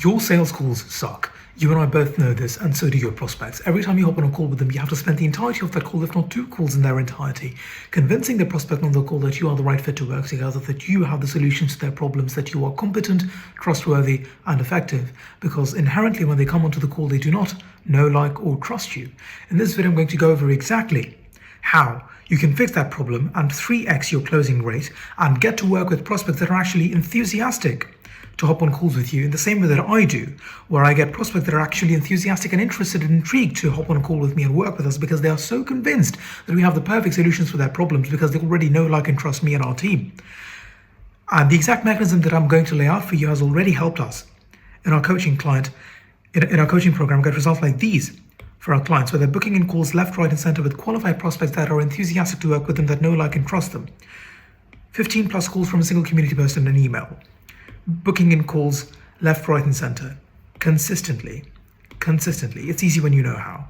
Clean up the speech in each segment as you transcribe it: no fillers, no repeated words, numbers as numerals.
Your sales calls suck. You and I both know this, and so do your prospects. Every time you hop on a call with them, you have to spend the entirety of that call, if not two calls in their entirety, convincing the prospect on the call that you are the right fit to work together, that you have the solutions to their problems, that you are competent, trustworthy, and effective. Because inherently, when they come onto the call, they do not know, like, or trust you. In this video, I'm going to go over exactly how you can fix that problem and 3x your closing rate and get to work with prospects that are actually enthusiastic to hop on calls with you in the same way that I do, where I get prospects that are actually enthusiastic and interested and intrigued to hop on a call with me and work with us because they are so convinced that we have the perfect solutions for their problems because they already know, like, and trust me and our team. And the exact mechanism that I'm going to lay out for you has already helped us in our coaching in our coaching program get results like these for our clients, where they're booking in calls left, right, and center with qualified prospects that are enthusiastic to work with them, that know, like, and trust them. 15 plus calls from a single community post and an email. Booking in calls left, right, and center consistently. It's easy when you know how.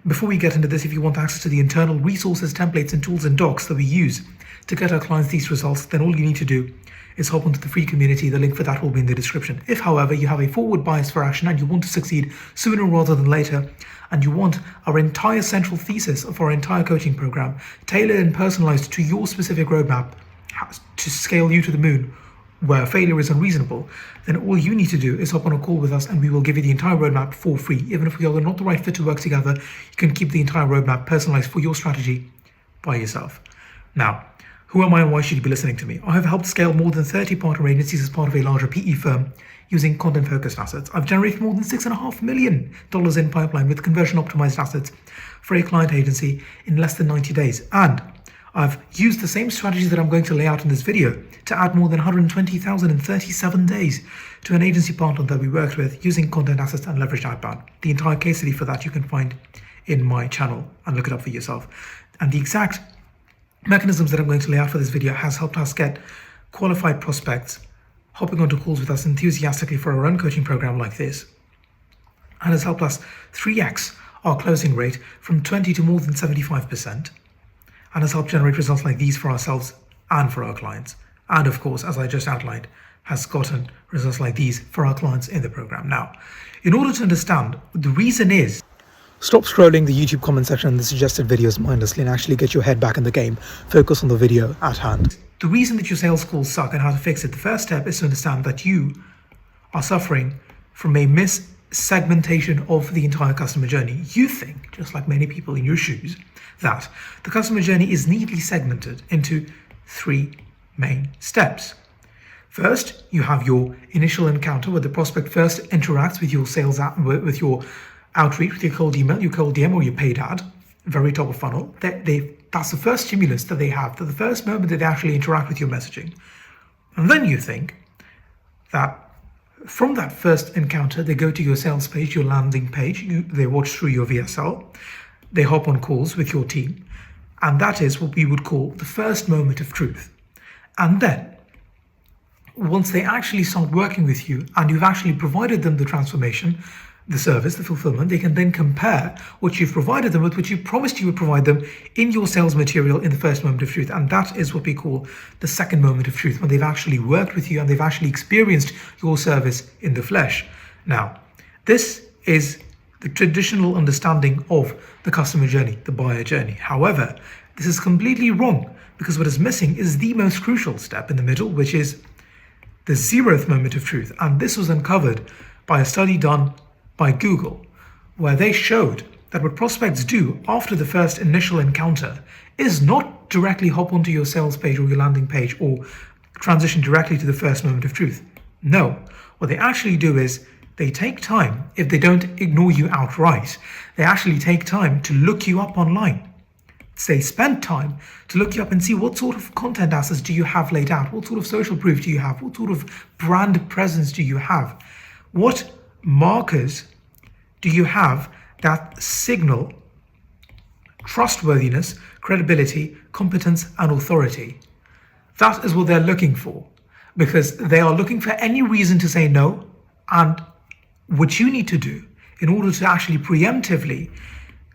Before we get into this, if you want access to the internal resources, templates, and tools and docs that we use to get our clients these results, then all you need to do is hop onto the free community. The link for that will be in the description. If, however, you have a forward bias for action and you want to succeed sooner rather than later, and you want our entire central thesis of our entire coaching program tailored and personalized to your specific roadmap to scale you to the moon, where failure is unreasonable, then all you need to do is hop on a call with us and we will give you the entire roadmap for free. Even if we are not the right fit to work together, you can keep the entire roadmap personalized for your strategy by yourself. Now, who am I and why should you be listening to me? I have helped scale more than 30 partner agencies as part of a larger PE firm using content-focused assets. I've generated more than $6.5 million in pipeline with conversion-optimized assets for a client agency in less than 90 days. And I've used the same strategy that I'm going to lay out in this video to add more than 120,000 in 37 days to an agency partner that we worked with using content assets and leveraged outbound. The entire case study for that you can find in my channel and look it up for yourself. And the exact mechanisms that I'm going to lay out for this video has helped us get qualified prospects hopping onto calls with us enthusiastically for our own coaching program like this, and has helped us 3x our closing rate from 20 to more than 75%, and has helped generate results like these for ourselves and for our clients. And of course, as I just outlined, has gotten results like these for our clients in the program. Now, in order to understand, the reason is, stop scrolling the YouTube comment section and the suggested videos mindlessly and actually get your head back in the game. Focus on the video at hand. The reason that your sales calls suck and how to fix it, the first step is to understand that you are suffering from a segmentation of the entire customer journey. You think, just like many people in your shoes, that the customer journey is neatly segmented into 3 main steps. First, you have your initial encounter where the prospect first interacts with your sales app, with your outreach, with your cold email, your cold DM, or your paid ad, very top of funnel. That's the first stimulus that they have, the first moment that they actually interact with your messaging. And then you think that from that first encounter, they go to your sales page, your landing page, they watch through your VSL, they hop on calls with your team, and that is what we would call the first moment of truth. And then, once they actually start working with you and you've actually provided them the transformation, the service, the fulfillment, they can then compare what you've provided them with what you promised you would provide them in your sales material in the first moment of truth. And that is what we call the second moment of truth, when they've actually worked with you and they've actually experienced your service in the flesh. Now, this is the traditional understanding of the customer journey, the buyer journey. However, this is completely wrong because what is missing is the most crucial step in the middle, which is the 0th moment of truth. And this was uncovered by a study done by Google, where they showed that what prospects do after the first initial encounter is not directly hop onto your sales page or your landing page or transition directly to the first moment of truth. No, what they actually do is they take time. If they don't ignore you outright, they actually take time to look you up online. They spend time to look you up and see what sort of content assets do you have laid out, what sort of social proof do you have, what sort of brand presence do you have, what markers do you have that signal trustworthiness, credibility, competence, and authority. That is what they're looking for, because they are looking for any reason to say no. And what you need to do in order to actually preemptively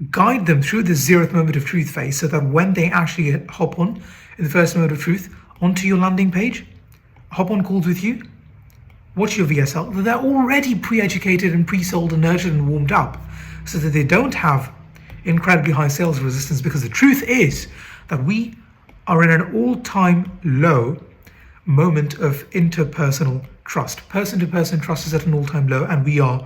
guide them through this 0th moment of truth phase, so that when they actually hop on in the first moment of truth onto your landing page, hop on calls with you, watch your VSL, that they're already pre-educated and pre-sold and nurtured and warmed up, so that they don't have incredibly high sales resistance. Because the truth is that we are in an all-time low moment of interpersonal trust. Person-to-person trust is at an all-time low, and we are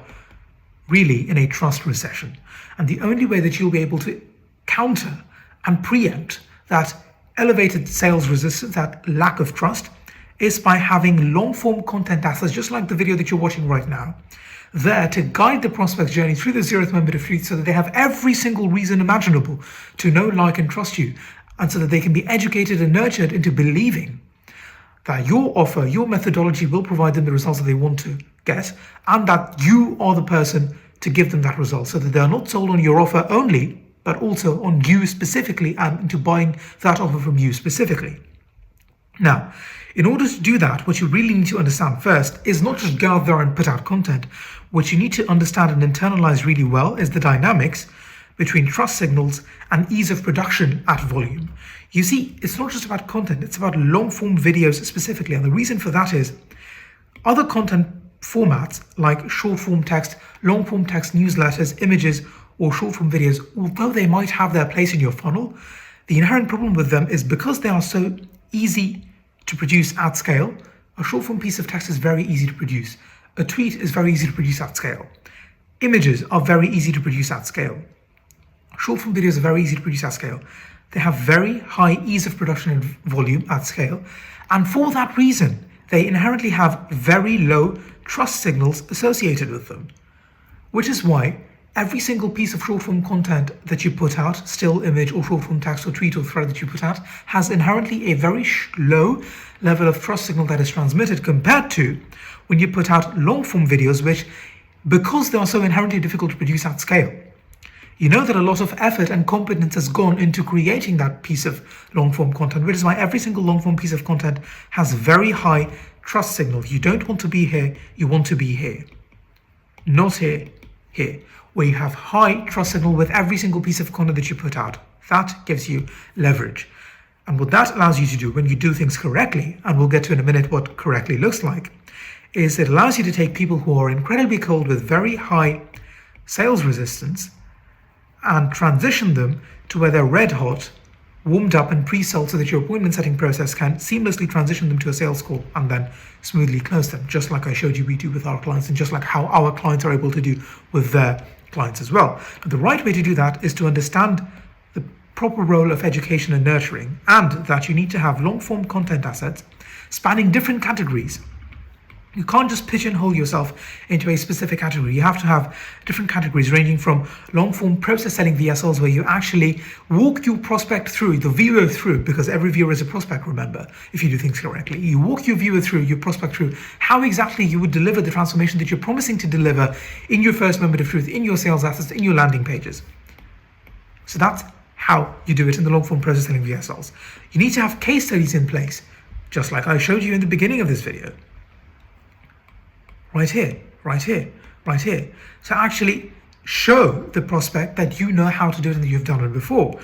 really in a trust recession. And the only way that you'll be able to counter and preempt that elevated sales resistance, that lack of trust, is by having long-form content assets, just like the video that you're watching right now, there to guide the prospect's journey through the 0th moment of truth, so that they have every single reason imaginable to know, like, and trust you, and so that they can be educated and nurtured into believing that your offer, your methodology will provide them the results that they want to get, and that you are the person to give them that result, so that they are not sold on your offer only, but also on you specifically and into buying that offer from you specifically. Now, in order to do that, what you really need to understand first is not just go out there and put out content. What you need to understand and internalize really well is the dynamics between trust signals and ease of production at volume. You see, it's not just about content, it's about long-form videos specifically. And the reason for that is other content formats like short-form text, long-form text, newsletters, images, or short-form videos, although they might have their place in your funnel, the inherent problem with them is because they are so easy to produce at scale. A short-form piece of text is very easy to produce. A tweet is very easy to produce at scale. Images are very easy to produce at scale. Short-form videos are very easy to produce at scale. They have very high ease of production and volume at scale. And for that reason, they inherently have very low trust signals associated with them. Which is why every single piece of short-form content that you put out, still image or short-form text or tweet or thread that you put out, has inherently a very low level of trust signal that is transmitted, compared to when you put out long-form videos, which, because they are so inherently difficult to produce at scale, you know that a lot of effort and competence has gone into creating that piece of long-form content, which is why every single long-form piece of content has very high trust signal. You don't want to be here, you want to be here. Not here, here, where you have high trust signal with every single piece of content that you put out. That gives you leverage. And what that allows you to do when you do things correctly, and we'll get to in a minute what correctly looks like, is it allows you to take people who are incredibly cold with very high sales resistance and transition them to where they're red hot, warmed up and pre-sold, so that your appointment setting process can seamlessly transition them to a sales call and then smoothly close them, just like I showed you we do with our clients, and just like how our clients are able to do with their clients as well. But the right way to do that is to understand the proper role of education and nurturing, and that you need to have long-form content assets spanning different categories. You can't just pigeonhole yourself into a specific category. You have to have different categories ranging from long-form process selling VSLs, where you actually walk your prospect through, the viewer through, because every viewer is a prospect, remember, if you do things correctly. You walk your viewer through, your prospect through, how exactly you would deliver the transformation that you're promising to deliver in your first moment of truth, in your sales assets, in your landing pages. So that's how you do it in the long-form process selling VSLs. You need to have case studies in place, just like I showed you in the beginning of this video. Right here, right here, right here. So actually show the prospect that you know how to do it and that you've done it before.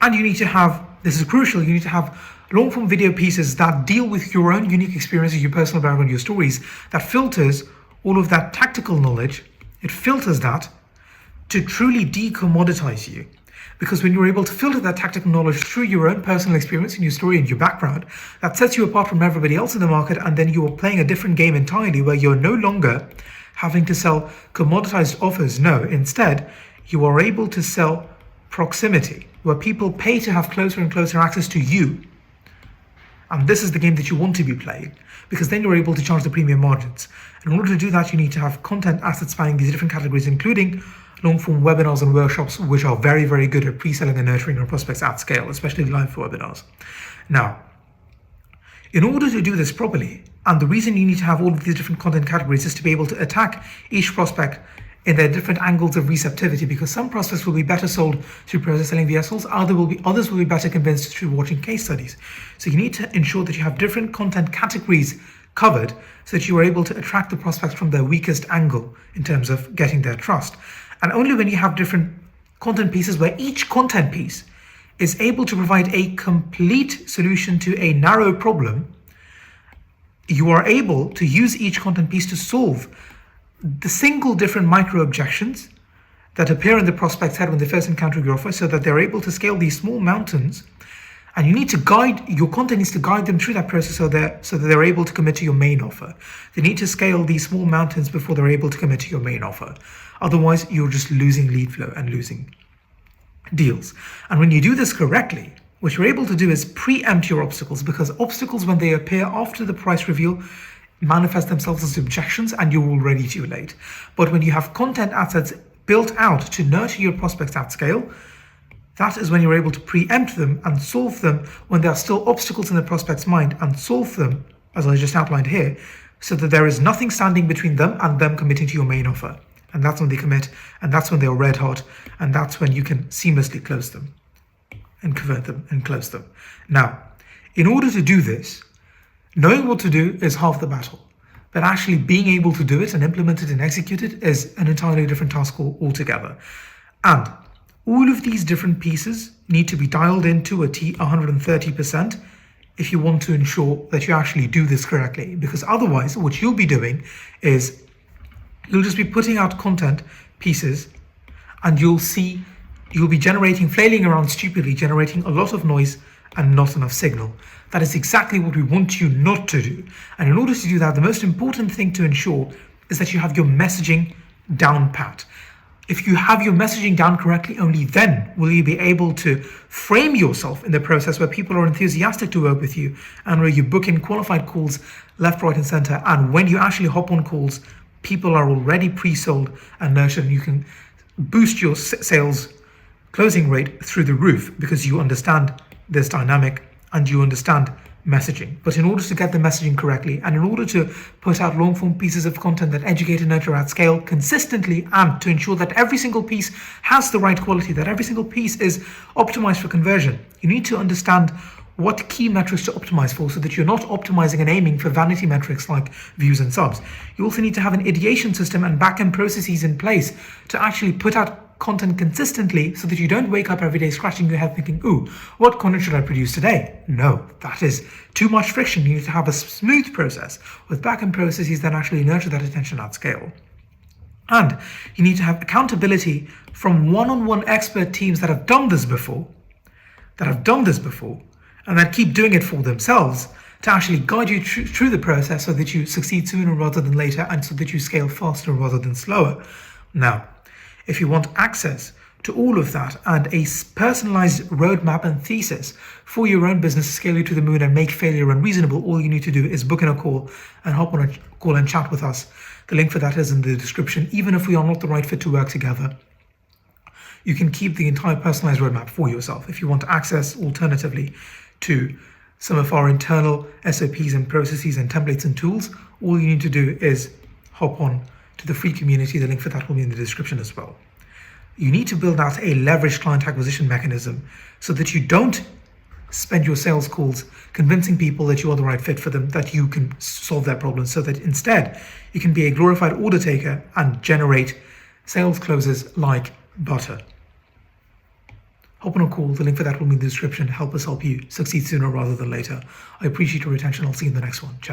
And you need to have, this is crucial, you need to have long-form video pieces that deal with your own unique experiences, your personal background, your stories, that filters all of that tactical knowledge. It filters that to truly decommoditize you. Because when you're able to filter that tactical knowledge through your own personal experience and your story and your background, that sets you apart from everybody else in the market, and then you are playing a different game entirely, where you're no longer having to sell commoditized offers. No, instead, you are able to sell proximity, where people pay to have closer and closer access to you. And this is the game that you want to be playing, because then you're able to charge the premium margins. In order to do that, you need to have content assets spanning these different categories, including long-form webinars and workshops, which are very, very good at pre-selling and nurturing your prospects at scale, especially live webinars. Now, in order to do this properly, and the reason you need to have all of these different content categories is to be able to attack each prospect in their different angles of receptivity, because some prospects will be better sold through process selling VSLs, others will be better convinced through watching case studies. So you need to ensure that you have different content categories covered, so that you are able to attract the prospects from their weakest angle in terms of getting their trust. And only when you have different content pieces, where each content piece is able to provide a complete solution to a narrow problem, you are able to use each content piece to solve the single different micro objections that appear in the prospect's head when they first encounter your offer, so that they're able to scale these small mountains. And you need to guide, your content needs to guide them through that process so that they're able to commit to your main offer. They need to scale these small mountains before they're able to commit to your main offer. Otherwise, you're just losing lead flow and losing deals. And when you do this correctly, what you're able to do is preempt your obstacles, because obstacles, when they appear after the price reveal, manifest themselves as objections and you're already too late. But when you have content assets built out to nurture your prospects at scale, that is when you're able to preempt them and solve them when there are still obstacles in the prospect's mind, and solve them, as I just outlined here, so that there is nothing standing between them and them committing to your main offer. And that's when they commit, and that's when they're red hot, and that's when you can seamlessly close them and convert them and close them. Now, in order to do this, knowing what to do is half the battle, but actually being able to do it and implement it and execute it is an entirely different task altogether. And all of these different pieces need to be dialed into a T 130% if you want to ensure that you actually do this correctly. Because otherwise, what you'll be doing is you'll just be putting out content pieces, and you'll be flailing around stupidly, generating a lot of noise and not enough signal. That is exactly what we want you not to do. And in order to do that, the most important thing to ensure is that you have your messaging down pat. If you have your messaging down correctly, only then will you be able to frame yourself in the process where people are enthusiastic to work with you, and where you book in qualified calls left, right, and center. And when you actually hop on calls, people are already pre-sold and nurtured, and you can boost your sales closing rate through the roof because you understand this dynamic and you understand messaging. But in order to get the messaging correctly, and in order to put out long form pieces of content that educate and nurture at scale consistently, and to ensure that every single piece has the right quality, that every single piece is optimized for conversion, you need to understand what key metrics to optimize for, so that you're not optimizing and aiming for vanity metrics like views and subs. You also need to have an ideation system and back-end processes in place to actually put out content consistently, so that you don't wake up every day scratching your head thinking, ooh, what content should I produce today? No, that is too much friction. You need to have a smooth process with back-end processes that actually nurture that attention at scale. And you need to have accountability from one-on-one expert teams that have done this before, and that keep doing it for themselves, to actually guide you through the process so that you succeed sooner rather than later, and so that you scale faster rather than slower. Now, if you want access to all of that and a personalized roadmap and thesis for your own business to scale you to the moon and make failure unreasonable, all you need to do is book in a call and hop on a call and chat with us. The link for that is in the description. Even if we are not the right fit to work together, you can keep the entire personalized roadmap for yourself. If you want access alternatively to some of our internal SOPs and processes and templates and tools, all you need to do is hop on to the free community. The link for that will be in the description as well. You need to build out a leveraged client acquisition mechanism so that you don't spend your sales calls convincing people that you are the right fit for them, that you can solve their problems, so that instead you can be a glorified order taker and generate sales closes like butter. Hop on a call. The link for that will be in the description. Help us help you succeed sooner rather than later. I appreciate your attention. I'll see you in the next one. Ciao.